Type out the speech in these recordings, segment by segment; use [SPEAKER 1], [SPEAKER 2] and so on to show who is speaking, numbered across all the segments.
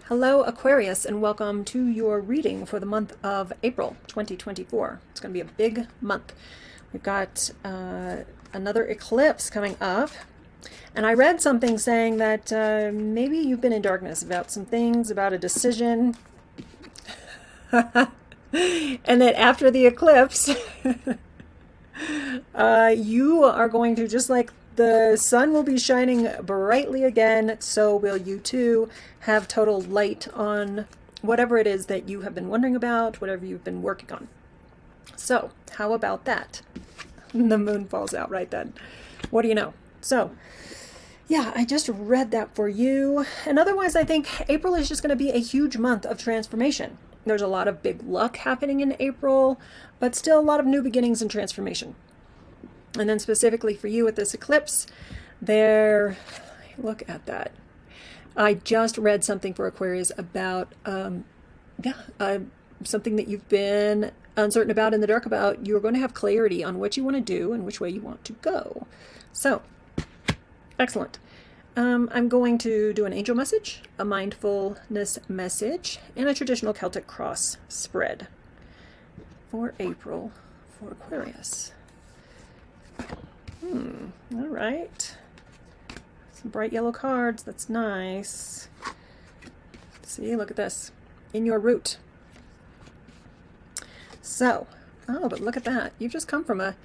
[SPEAKER 1] Hello Aquarius, and welcome to your reading for the month of April 2024. It's going to be a big month. We've got another eclipse coming up, and I read something saying that maybe you've been in darkness about some things, about a decision, and that after the eclipse you are going to, just like the sun will be shining brightly again, so will you too have total light on whatever it is that you have been wondering about, whatever you've been working on. So how about that? The moon falls out right then. What do you know? So yeah, I just read that for you. And otherwise, I think April is just going to be a huge month of transformation. There's a lot of big luck happening in April, but still a lot of new beginnings and transformation. And then specifically for you with this eclipse, look at that. I just read something for Aquarius about, something that you've been uncertain about, in the dark about. You're going to have clarity on what you want to do and which way you want to go. So, excellent. I'm going to do an angel message, a mindfulness message, and a traditional Celtic cross spread for April for Aquarius. All right. Some bright yellow cards. That's nice. See, look at this. In your root. So, but look at that. You've just come from a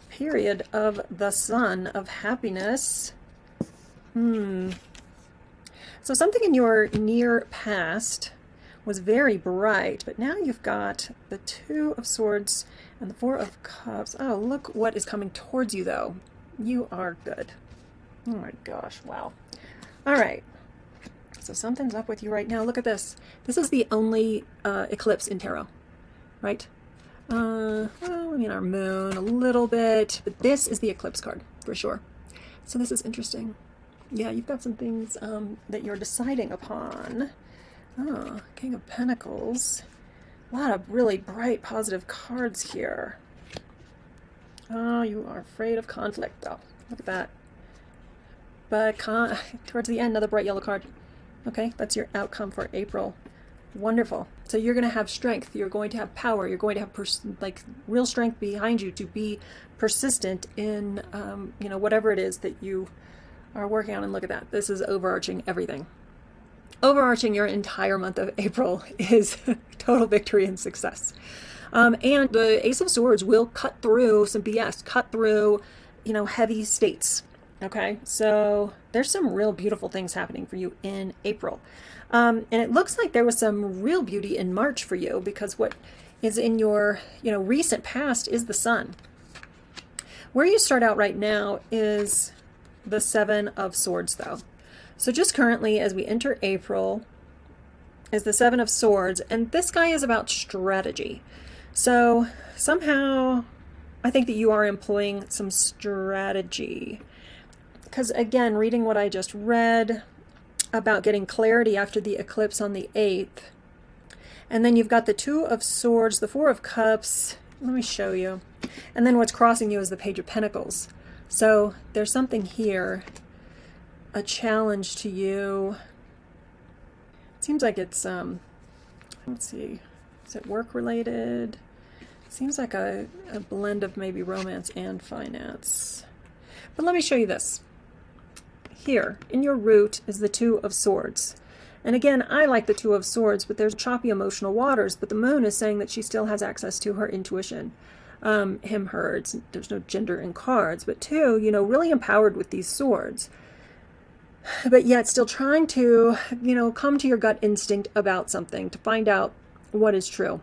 [SPEAKER 1] period of the sun, of happiness. So something in your near past was very bright, but now you've got the Two of Swords and the Four of Cups. Oh, look what is coming towards you, though. You are good. Oh my gosh, wow. All right. So something's up with you right now. Look at this. This is the only eclipse in tarot, right? Well, I mean, our moon a little bit, but this is the eclipse card for sure. So this is interesting. Yeah, you've got some things that you're deciding upon. Oh, King of Pentacles. A lot of really bright, positive cards here. Oh, you are afraid of conflict, though. Look at that. But towards the end, another bright yellow card. Okay, that's your outcome for April. Wonderful. So you're going to have strength. You're going to have power. You're going to have real strength behind you to be persistent in, whatever it is that you are working on. And look at that. This is overarching everything. Overarching your entire month of April is total victory and success. And the Ace of Swords will cut through some BS, cut through, heavy states. Okay, so there's some real beautiful things happening for you in April. And it looks like there was some real beauty in March for you, because what is in your, recent past is the sun. Where you start out right now is the Seven of Swords, though. So just currently, as we enter April, is the Seven of Swords, and this guy is about strategy. So somehow, I think that you are employing some strategy. Because again, reading what I just read about getting clarity after the eclipse on the 8th, and then you've got the Two of Swords, the Four of Cups. Let me show you. And then what's crossing you is the Page of Pentacles. So there's something here, a challenge to you. It seems like it's, let's see, is it work related? Seems like a blend of maybe romance and finance. But let me show you this. Here, in your root is the Two of Swords. And again, I like the Two of Swords, but there's choppy emotional waters. But the moon is saying that she still has access to her intuition. Him, her, there's no gender in cards. But two, really empowered with these swords. But yet still trying to, come to your gut instinct about something to find out what is true.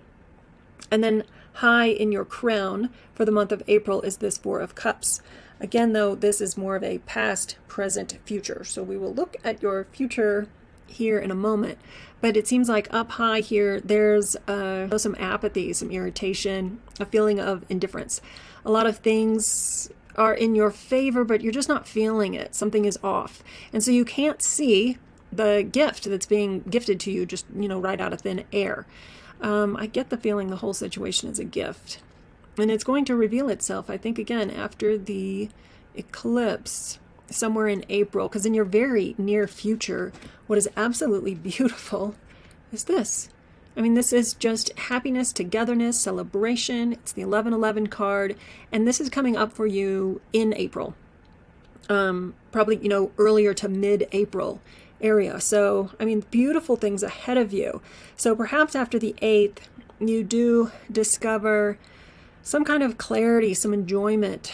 [SPEAKER 1] And then high in your crown for the month of April is this Four of Cups. Again, though, this is more of a past, present, future. So we will look at your future here in a moment. But it seems like up high here, there's some apathy, some irritation, a feeling of indifference. A lot of things are in your favor, but you're just not feeling it. Something is off. And so you can't see the gift that's being gifted to you just, right out of thin air. I get the feeling the whole situation is a gift. And it's going to reveal itself, I think, again, after the eclipse, somewhere in April, because in your very near future, what is absolutely beautiful is this. I mean, this is just happiness, togetherness, celebration. It's the 1111 card, and this is coming up for you in April. Probably, you know, earlier to mid-April area. So, I mean, beautiful things ahead of you. So perhaps after the 8th, you do discover some kind of clarity, some enjoyment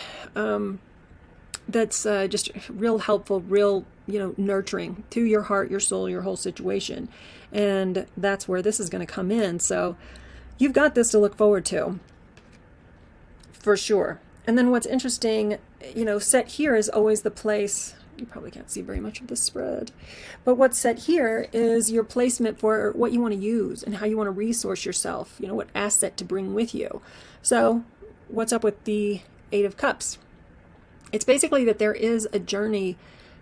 [SPEAKER 1] that's just real helpful, real, you know, nurturing to your heart, your soul, your whole situation. And that's where this is going to come in. So you've got this to look forward to, for sure. And then what's interesting, you know, set here is always the place. You probably can't see very much of this spread, but what's set here is your placement for what you want to use and how you want to resource yourself, you know, what asset to bring with you. So what's up with the 8 of Cups? It's basically that there is a journey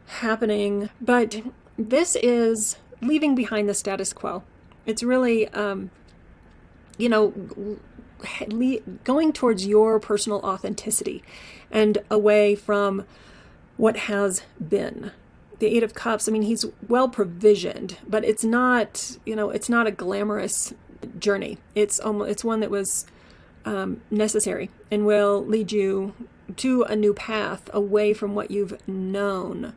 [SPEAKER 1] happening, but this is leaving behind the status quo. It's really, you know, going towards your personal authenticity and away from what has been. The 8 of Cups, I mean, he's well provisioned, but it's not, you know, it's not a glamorous journey. It's one that was necessary and will lead you to a new path away from what you've known.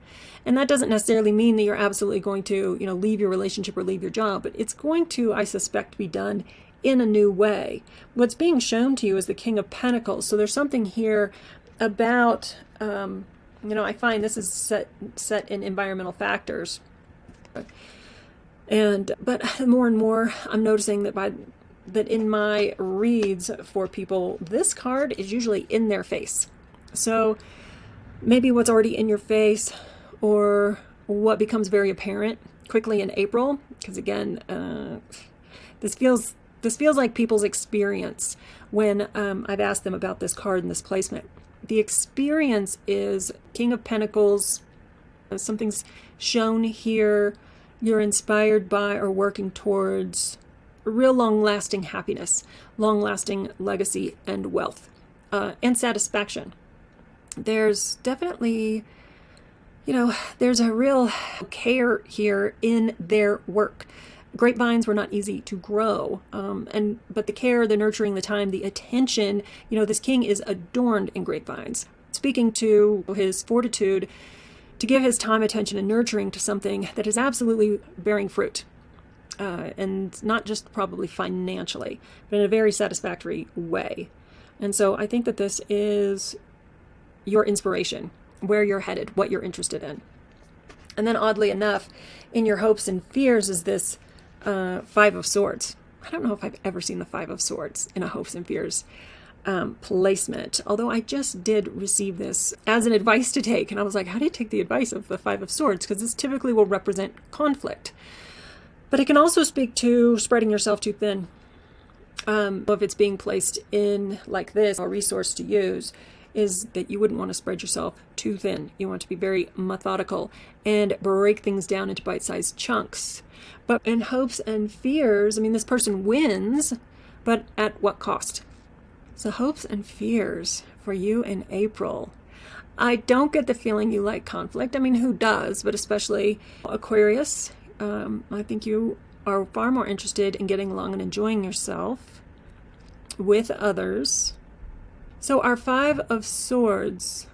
[SPEAKER 1] And that doesn't necessarily mean that you're absolutely going to, you know, leave your relationship or leave your job, but it's going to, I suspect, be done in a new way. What's being shown to you is the King of Pentacles. So there's something here about, you know, I find this is set in environmental factors. But more and more, I'm noticing that in my reads for people, this card is usually in their face. So maybe what's already in your face, or what becomes very apparent quickly in April, because again, this feels like people's experience when I've asked them about this card and this placement. The experience is King of Pentacles. Something's shown here. You're inspired by or working towards real long-lasting happiness, long-lasting legacy and wealth, and satisfaction. There's definitely, you know, there's a real care here in their work. Grapevines were not easy to grow, but the care, the nurturing, the time, the attention, you know, this king is adorned in grapevines, speaking to his fortitude to give his time, attention, and nurturing to something that is absolutely bearing fruit, and not just probably financially, but in a very satisfactory way. And so I think that this is your inspiration, where you're headed, what you're interested in. And then oddly enough, in your hopes and fears is this 5 of Swords. I don't know if I've ever seen the 5 of Swords in a hopes and fears placement, although I just did receive this as an advice to take, and I was like, how do you take the advice of the 5 of Swords? Because this typically will represent conflict, but it can also speak to spreading yourself too thin. If it's being placed in like this, a resource to use is that you wouldn't want to spread yourself too thin. You want to be very methodical and break things down into bite-sized chunks. But in hopes and fears, I mean, this person wins, but at what cost? So hopes and fears for you in April. I don't get the feeling you like conflict. I mean, who does? But especially Aquarius. I think you are far more interested in getting along and enjoying yourself with others. So our 5 of Swords,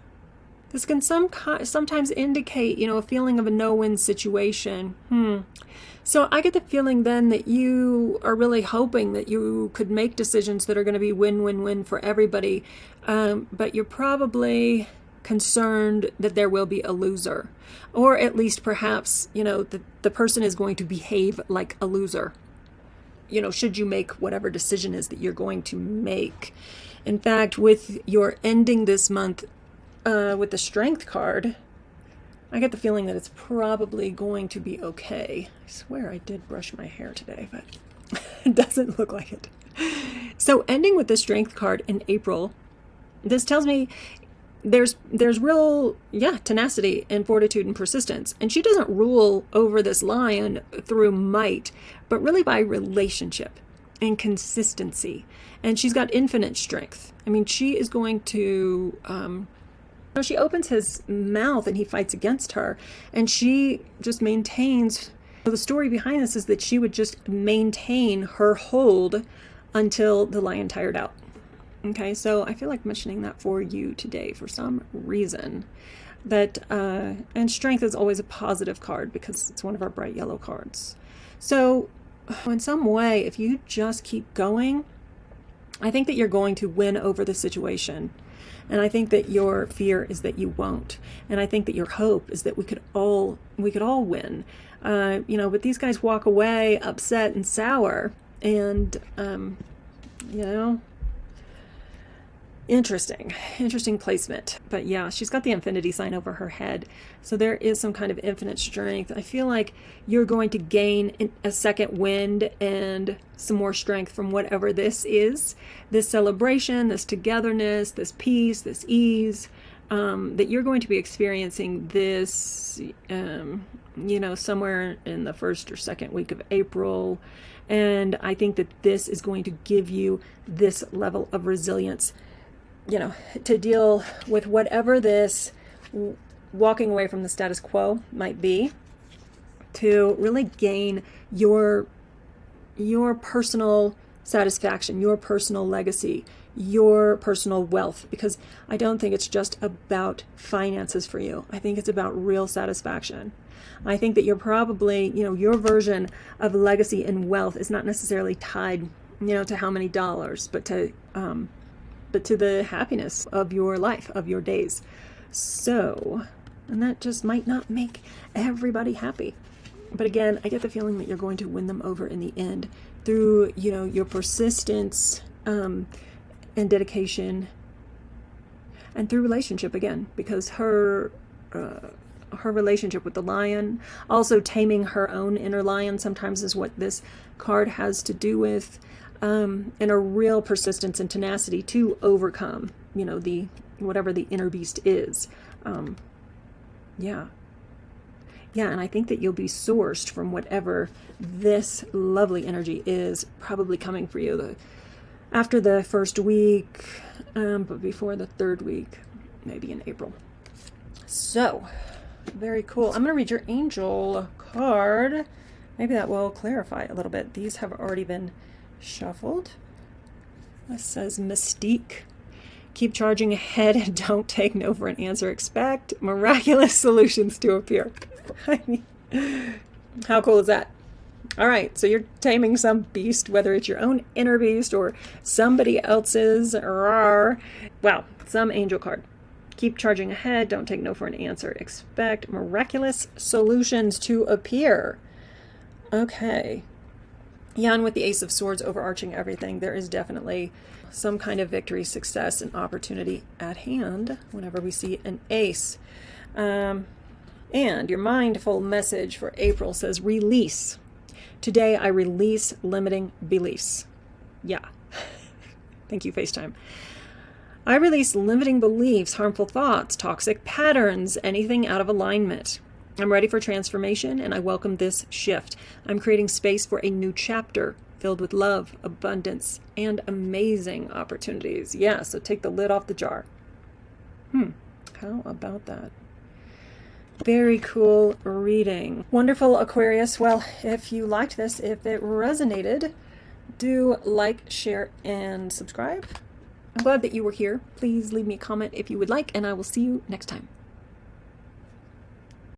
[SPEAKER 1] this can sometimes indicate, you know, a feeling of a no-win situation. So I get the feeling then that you are really hoping that you could make decisions that are going to be win-win-win for everybody, but you're probably concerned that there will be a loser, or at least perhaps, you know, the person is going to behave like a loser, you know, should you make whatever decision is that you're going to make. In fact, with your ending this month with the Strength card, I get the feeling that it's probably going to be okay. I swear I did brush my hair today, but it doesn't look like it. So ending with the Strength card in April, this tells me there's real, tenacity and fortitude and persistence. And she doesn't rule over this lion through might, but really by relationship and consistency. And she's got infinite strength. I mean, she is going to, she opens his mouth and he fights against her. And she just maintains So the story behind this is that she would just maintain her hold until the lion tired out. Okay, so I feel like mentioning that for you today for some reason. That and strength is always a positive card because it's one of our bright yellow cards. So in some way, if you just keep going, I think that you're going to win over the situation. And I think that your fear is that you won't. And I think that your hope is that we could all win. You know, but these guys walk away upset and sour, and you know, interesting placement. But yeah, she's got the infinity sign over her head, so there is some kind of infinite strength. I feel like you're going to gain a second wind and some more strength from whatever this is, this celebration, this togetherness, this peace, this ease, that you're going to be experiencing this, you know, somewhere in the first or second week of April. And I think that this is going to give you this level of resilience, you know, to deal with whatever this walking away from the status quo might be, to really gain your personal satisfaction, your personal legacy, your personal wealth, because I don't think it's just about finances for you. I think it's about real satisfaction. I think that you're probably, you know, your version of legacy and wealth is not necessarily tied, you know, to how many dollars, but to the happiness of your life, of your days. So, and that just might not make everybody happy. But again, I get the feeling that you're going to win them over in the end through, you know, your persistence and dedication, and through relationship again, because her relationship with the lion, also taming her own inner lion sometimes is what this card has to do with, and a real persistence and tenacity to overcome, you know, the whatever the inner beast is. Yeah, and I think that you'll be sourced from whatever this lovely energy is probably coming for you after the first week, but before the third week, maybe in April. So, very cool. I'm going to read your angel card. Maybe that will clarify a little bit. These have already been shuffled. This says Mystique. Keep charging ahead and don't take no for an answer. Expect miraculous solutions to appear. I mean, how cool is that? All right, so you're taming some beast, whether it's your own inner beast or somebody else's. Wow, some angel card. Keep charging ahead. Don't take no for an answer. Expect miraculous solutions to appear. Okay. Yeah, and with the Ace of Swords overarching everything, there is definitely some kind of victory, success, and opportunity at hand whenever we see an ace. And your mindful message for April says release. Today I release limiting beliefs. Yeah. Thank you, FaceTime. I release limiting beliefs, harmful thoughts, toxic patterns, anything out of alignment. I'm ready for transformation, and I welcome this shift. I'm creating space for a new chapter filled with love, abundance, and amazing opportunities. Yeah, so take the lid off the jar. How about that? Very cool reading. Wonderful, Aquarius. Well, if you liked this, if it resonated, do like, share, and subscribe. I'm glad that you were here. Please leave me a comment if you would like, and I will see you next time.